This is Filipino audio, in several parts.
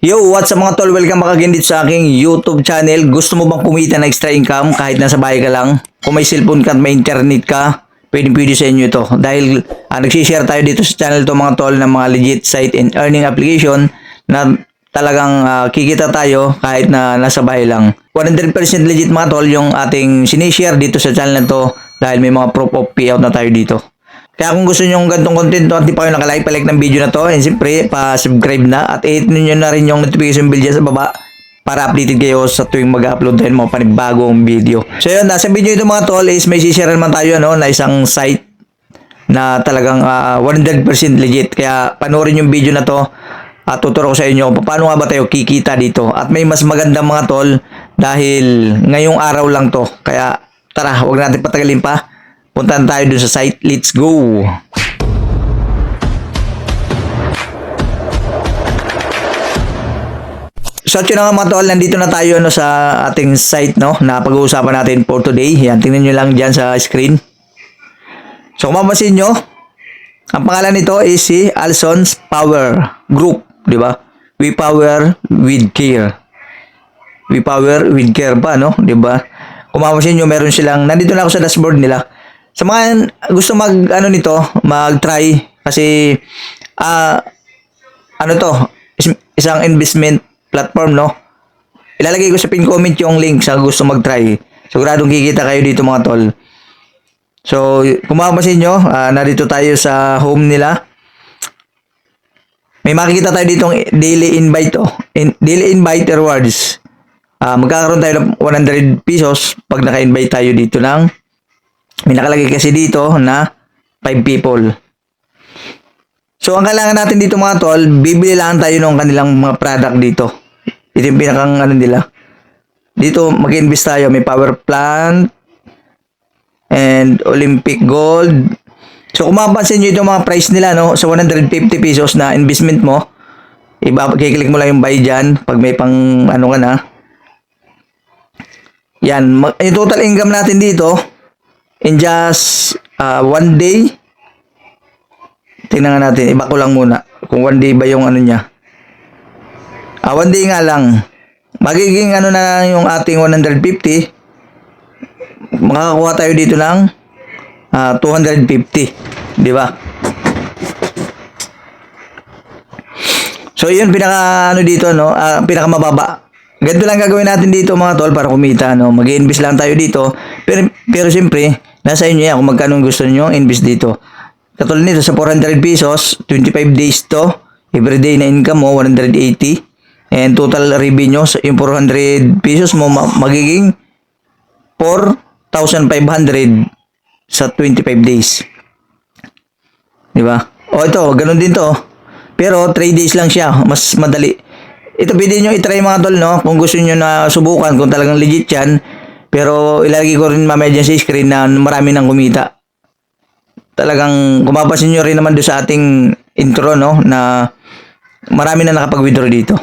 Yo, what's up mga tol? Welcome back again dito sa aking YouTube channel. Gusto mo bang kumita ng extra income kahit nasa bahay ka lang? Kung may cellphone ka at may internet ka, pwede sa inyo ito. Dahil nagsishare tayo dito sa channel to mga tol ng mga legit site and earning application na talagang kikita tayo kahit na nasa bahay lang. 100% legit mga tol yung ating sinishare dito sa channel na to dahil may mga proof of payout na tayo dito. Kaya kung gusto nyo ng ganitong content to at di pa kayo nakalike, pa-like ng video na to, and siyempre, pa-subscribe na at i-hit nyo na rin yung notification bell dyan sa baba para updated kayo sa tuwing mag-upload tayo ng mga panibagong video. So yun, nasa video ito mga tol is may share naman tayo na isang site na talagang 100% legit. Kaya panoorin yung video na to at tuturo ko sa inyo kung paano nga ba tayo kikita dito. At may mas magandang mga tol dahil ngayong araw lang to. Kaya tara, huwag natin patagalin pa. Puntahan tayo dun sa site. Let's go! So, yun na nga mga tol, nandito na tayo sa ating site na pag-uusapan natin for today. Yan, tingnan nyo lang dyan sa screen. So, kung mapapansin nyo, ang pangalan nito is si Alson's Power Group, di ba? We power with care. We power with care pa, no? Di ba? Kung mapapansin nyo, meron silang, nandito na ako sa dashboard nila. Sa mga gusto mag-try kasi isang investment platform, no? Ilalagay ko sa pin comment yung link sa gusto mag-try. Siguradong kikita kayo dito mga tol. So, kung mapapansin nyo, narito tayo sa home nila. May makikita tayo ditong daily invite, daily invite rewards. Magkakaroon tayo ng 100 pesos pag naka-invite tayo dito ng may nakalagay kasi dito na 5 people. So, ang kailangan natin dito mga tol, bibili lang tayo ng kanilang mga product dito. Ito yung pinakang nila. Dito, mag-invest tayo. May power plant and Olympic Gold. So, kung mapapansin nyo itong mga price nila, no, sa 150 pesos na investment mo, kiklik mo lang yung buy dyan pag may pang ka na. Yan. Yung total income natin dito, in just one day, tingnan nga natin, iba ko lang muna kung one day ba yung niya. One day nga lang, magiging na yung ating 150, makakakuha tayo dito ng 250, di ba? So yun, pinaka dito, no, pinaka mababa. Ganito lang gagawin natin dito mga tol para kumita, no. Mag-i-invest lang tayo dito. Pero siyempre, nasa inyo yan kung magkano gusto niyo invest dito. Katulad nito sa 400 pesos, 25 days to, everyday na income mo 180, and total revenue yung 400 pesos mo magiging 4,500 sa 25 days. Di ba? O ito, ganun din to. Pero 3 days lang siya, mas madali. Ito pwede nyo i-try mga tol, no? Kung gusto nyo na subukan, kung talagang legit yan. Pero ilagay ko rin mamaya dyan sa screen na marami nang kumita. Talagang kumapasin nyo rin naman doon sa ating intro, no? Na marami na nakapag-withdraw dito.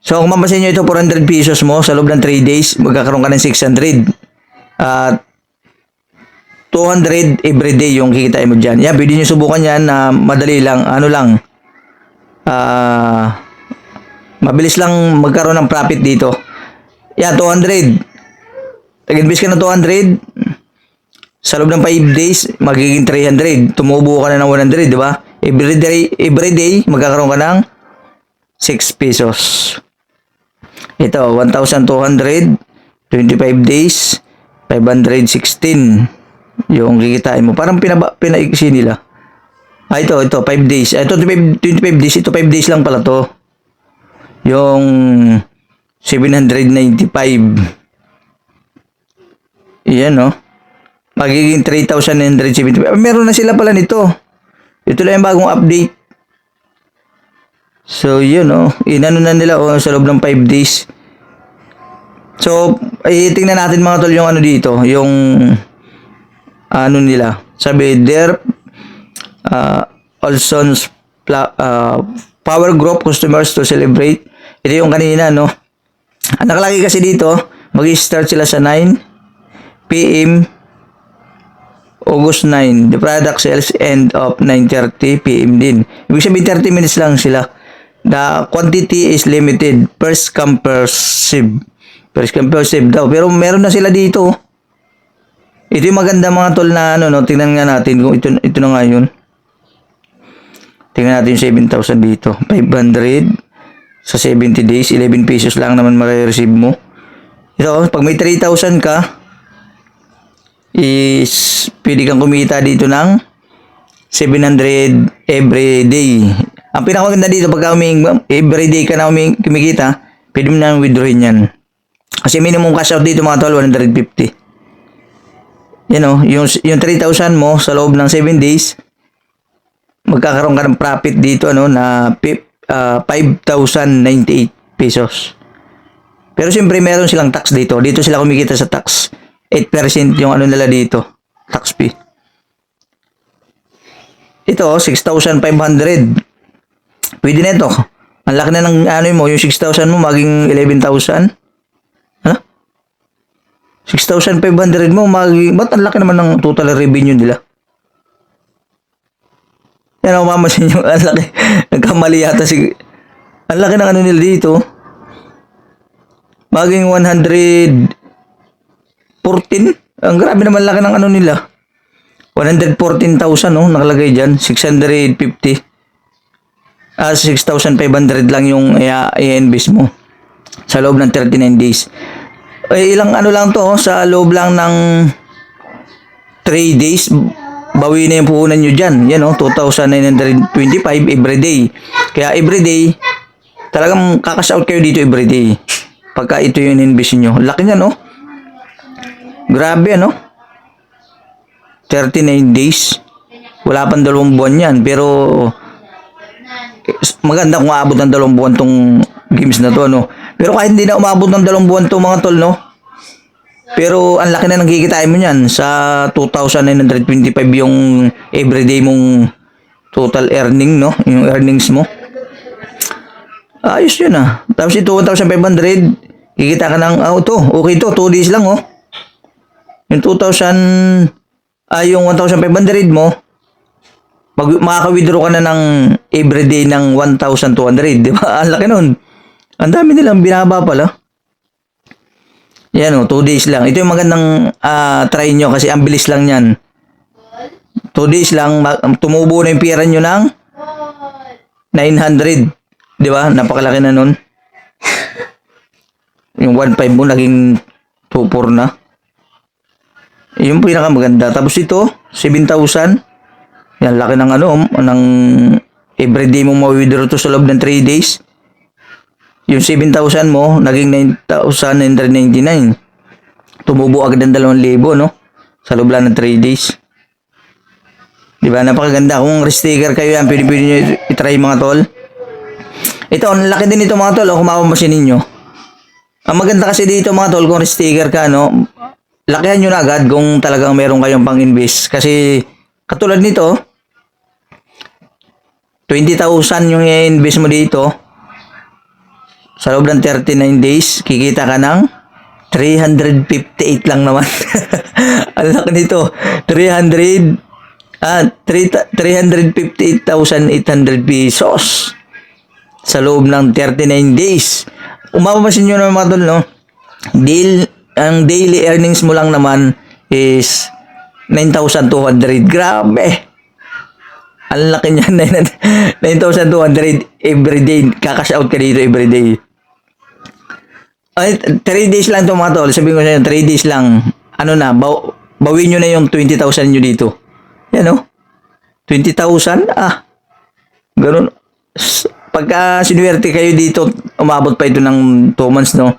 So kung mapasin nyo ito 400 pesos mo sa loob ng 3 days, magkakaroon ka ng 600. 200 everyday yung kikitain mo dyan. Yan, pwede nyo subukan yan na madali lang, mabilis lang magkaroon ng profit dito. Yan, 200. Tag-invest ka ng 200. Sa loob ng 5 days, magiging 300. Tumubo ka na ng 100, di ba? Everyday, magkakaroon ka ng 6 pesos. Ito, 1,200. 25 days, 516. Yung kikitain mo. Parang pinaiksi nila. Ito, 5 days. Ito, 25 days. Ito, 5 days lang pala to. Yung 795. Yan, no? Magiging 3,975. Meron na sila pala nito. Ito lang yung bagong update. So, yun, no? Inano na nila, sa loob ng 5 days. So, tingnan natin mga tol yung dito. Yung, nila. Sabi, Alson's Power Group customers to celebrate. Ito yung kanina, no? Ang nakalagay kasi dito, mag-start sila sa 9 PM August 9. The product sales end of 9:30 PM din. Ibig sabihin 30 minutes lang sila. The quantity is limited. First come first serve. First come first serve daw. Pero meron na sila dito. Ito yung maganda mga tol na ano, no? Tingnan nga natin kung ito na nga yun. Tingnan natin yung 7,000 dito. 500 sa 70 days. 11 pesos lang naman ma-receive mo. Ito, pag may 3,000 ka, is pwede kang kumita dito ng 700 every day. Ang pinakamaganda dito, pagka every day ka na kumikita, pwede mo na withdrawin yan. Kasi minimum cash out dito mga tol, 150. Yan o, yung 3,000 mo sa loob ng 7 days, magkakaroon ka ng profit dito ano, na 5,098 pesos. Pero siyempre meron silang tax dito. Dito sila kumikita sa tax. 8% yung ano nila dito, tax fee. Ito, 6,500. Pwede na ito. Ang laki na ng ano mo, yung 6,000 mo maging 11,000. Ano? 6,500 mo maging, ba't ang laki naman ng total revenue nila? Yan ako mamasin yung ang laki. Nagkamali yata ang laki ng ano nila dito. Maging 114. Ang grabe naman laki ng ano nila. 114,000 no, nakalagay dyan. 650. 6,500 lang yung i-invest mo sa loob ng 39 days. Ilang ano lang to, sa loob lang ng 3 days, bawi na yung puhunan nyo dyan. Yan o, 2,925 everyday. Kaya everyday, talagang kakash out kayo dito everyday. Pagka ito yung invest nyo. Laki nga no. Grabe ano. 39 days. Wala pang 2 buwan yan. Pero maganda kung aabot ng 2 buwan tong games na to no. Pero kahit hindi na umabot ng 2 buwan to mga tol no. Pero ang laki na nang kikitain mo niyan sa 2,925 yung everyday mong total earning no, yung earnings mo. Ayos yun ah. Tapos ito 1,500 kikita ka ng okay to 2 days lang oh. Yung 2,000 yung 1,500 mo makaka-withdraw ka na ng everyday ng 1,200, di ba? Ang laki nun. Ang dami nilang binaba pala. Yan o, 2 days lang. Ito yung magandang try nyo kasi ang bilis lang yan. 2 days lang, tumubo na yung pera nyo ng 900. Di ba? Napakalaki na nun. Yung 1.5 mo naging 2.4 na. Yung pinakamaganda. Tapos ito, 7,000. Yan, laki ng ano, ng everyday mo ma-withdraw to sa loob ng 3 days. Yung 7,000 mo, naging 9,999. Tumubo agad ng 2,000, no? Sa loob lang ng 3 days. Diba? Napakaganda. Kung resticker kayo yan, pwede nyo itry mga tol. Ito, ang laki din ito mga tol. Kung mapapasin ninyo. Ang maganda kasi dito mga tol, kung resticker ka, no? Lakihan nyo na agad kung talagang meron kayong pang-invest. Kasi, katulad nito, 20,000 yung i-invest mo dito. Sa loob ng 39 days, kikita ka ng 358 lang naman. Ang laki nito. 358,800 pesos. Sa loob ng 39 days. Umapapasin nyo naman mga tol, no? Ang daily earnings mo lang naman is 9,200. Grabe. Ang laki niya. 9,200 everyday. Kakash out ka dito everyday. Ay, 3 days lang ito mga tol. Sabihin ko sa inyo, 3 days lang. Ano na, bawin nyo na yung 20,000 nyo dito. Yan o. 20,000? Ganun. Pagka sinuwerte kayo dito, umabot pa ito ng 2 months, no?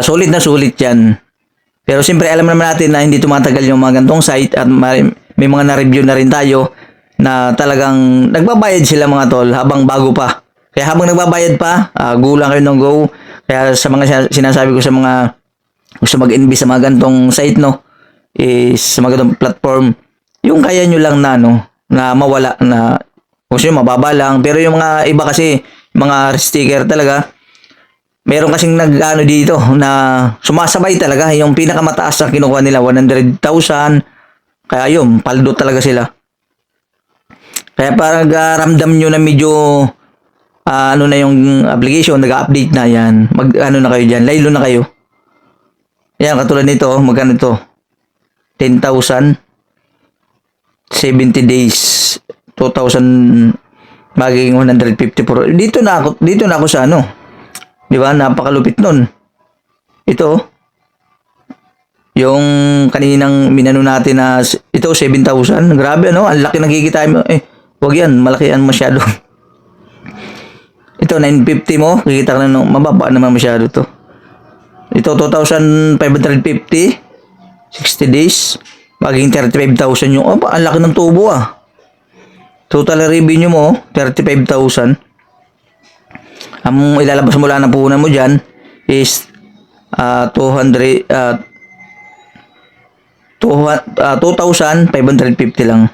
Sulit na sulit yan. Pero siyempre alam naman natin na hindi tumatagal yung mga gantong site at may mga na-review na rin tayo na talagang nagbabayad sila mga tol habang bago pa. Kaya habang nagbabayad pa, go lang kayo ng go. Kaya sa mga sinasabi ko sa mga gusto mag-invest sa mga gantong site, no, is sa mga gantong platform, yung kaya nyo lang na, no, na mawala na, kasi mababa lang. Pero yung mga iba kasi, mga sticker talaga, meron kasing nag-ano dito na sumasabay talaga. Yung pinakamataas na kinukuha nila, 100,000. Kaya yun, paldo talaga sila. Kaya parang ramdam nyo na medyo ano na yung application, nag-update na yan. Ano na kayo dyan, laylo na kayo. Yan, katulad nito, magkano ito? 10,000, 70 days, 2,000, magiging 154. Dito na ako sa ano. Di ba? Napakalupit nun. Ito, yung kaninang minano natin na ito 7,000. Grabe ano, ang laki nakikita mo. Wag yan, malaki yan masyado. Ito 950 mo, kikita ka na mababa naman masyado to. Ito 2,550, 60 days, maging 35,000 yung, ang laki ng tubo ah. Total revenue mo, 35,000. Ang ilalabas mo lang ng puhunan mo dyan is 2,550 lang.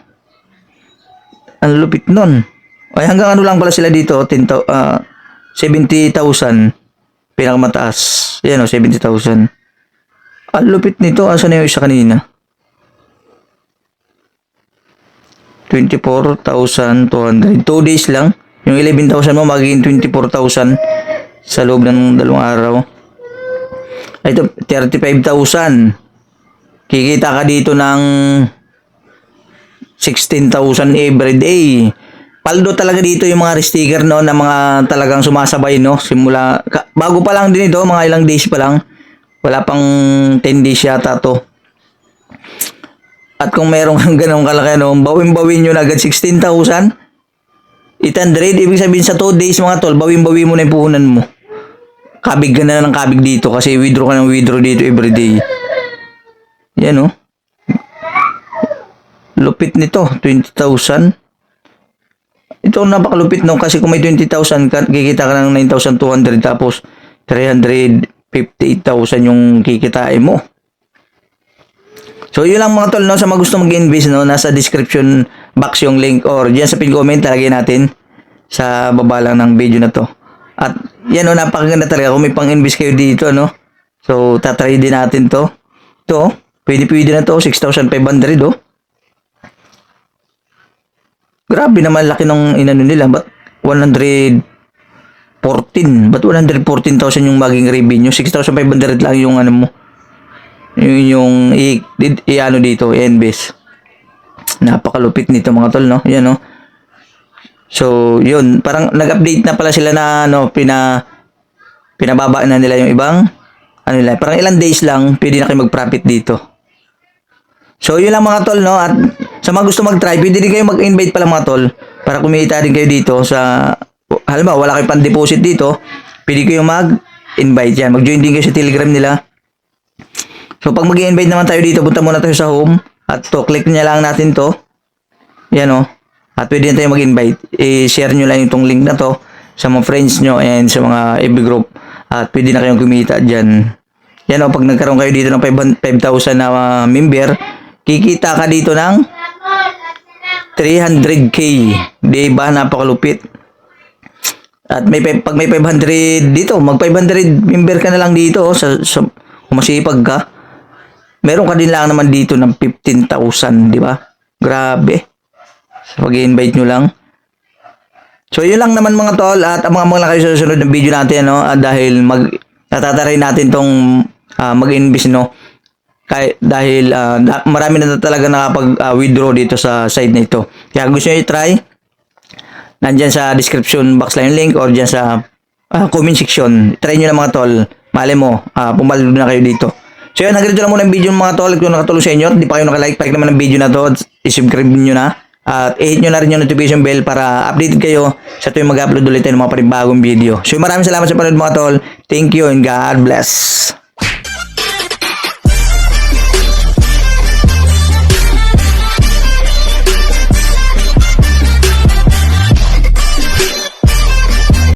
Ang lupit nun. Ay hanggang ano lang pala sila dito, 70,000 pinakamataas. Yan o, 70,000. Ang lupit nito. Asan na yung isa kanina? 24,200. 2 days lang. Yung 11,000 mo magiging 24,000 sa loob ng 2 araw. Ito, 35,000. Kikita ka dito ng 16,000 every day. Paldo talaga dito yung mga sticker no, na mga talagang sumasabay no. Simula, bago pa lang din ito, mga ilang days pa lang. Wala pang 10 days yata to. At kung meron kang ganong kalaki no, bawin-bawin nyo na agad 16,800. Ibig sabihin sa 2 days mga tol, bawin-bawin mo na yung puhunan mo. Kabig ka na ng kabig dito kasi withdraw ka ng withdraw dito everyday. Yan no. Lupit nito, 20,000. Ito napakalupit no kasi kung may 20,000 kikita ka ng 9,200 tapos 358,000 yung kikitain mo. So yun lang mga tol no, sa mga gusto mag-invest no, nasa description box yung link or diyan sa pin comment talagay natin sa baba lang ng video na to. At yan no, napakaganda talaga kung may pang-invest kayo dito no. So tatry din natin to. To, pwede na to, 6,500 oh. Grabe naman laki ng inano nila. Ba't 114? Ba't 114,000 yung maging revenue? 6,500 lang yung ano mo. Yung ano dito, invest. Napakalupit nito mga tol, no? Yan, no? So, yun. Parang nag-update na pala sila na, ano, pinababa na nila yung ibang, ano nila. Parang ilang days lang, pwede na kayo mag-profit dito. So, yun lang mga tol, no? At sa mga gusto mag-try, pwede din kayo mag-invite pala mga tol para kumita din kayo dito sa, halimbawa, wala kayong pan-deposit dito, pwede kayo mag-invite yan. Mag-join din kayo sa Telegram nila. So, pag mag-invite naman tayo dito, punta muna tayo sa home at to, click niya lang natin to. Yan o. At pwede na tayo mag-invite. I-share nyo lang itong link na to sa mga friends nyo and sa mga FB group. At pwede na kayong kumita dyan. Yan o, pag nagkaroon kayo dito ng 5,000 na member, kikita ka dito ng 300k. Diba? Napakalupit. At pag may 500 dito, mag 500 member ka na lang dito. Kung masipag ka. Meron ka din lang naman dito ng 15,000. Diba? Grabe. So, pag-invite nyo lang. So, yun lang naman mga tol. At abang-abang lang kayo sa susunod ng video natin. No? Dahil natataray natin tong mag-invest. No? Dahil marami na talaga nakapag-withdraw dito sa site na ito. Kaya gusto nyo i-try, nandyan sa description box lang yung link or dyan sa comment section. Try nyo na mga tol. Mali mo, pumalo na kayo dito. So yun, hanggang dito lang muna yung video mga tol. Kung nakatulong sa inyo, hindi pa kayo nakalike, like naman ang video na to. I-subscribe nyo na. At i-hit nyo na rin yung notification bell para updated kayo sa tuwing mag-upload ulit tayo ng mga panibagong video. So maraming salamat sa panood mga tol. Thank you and God bless.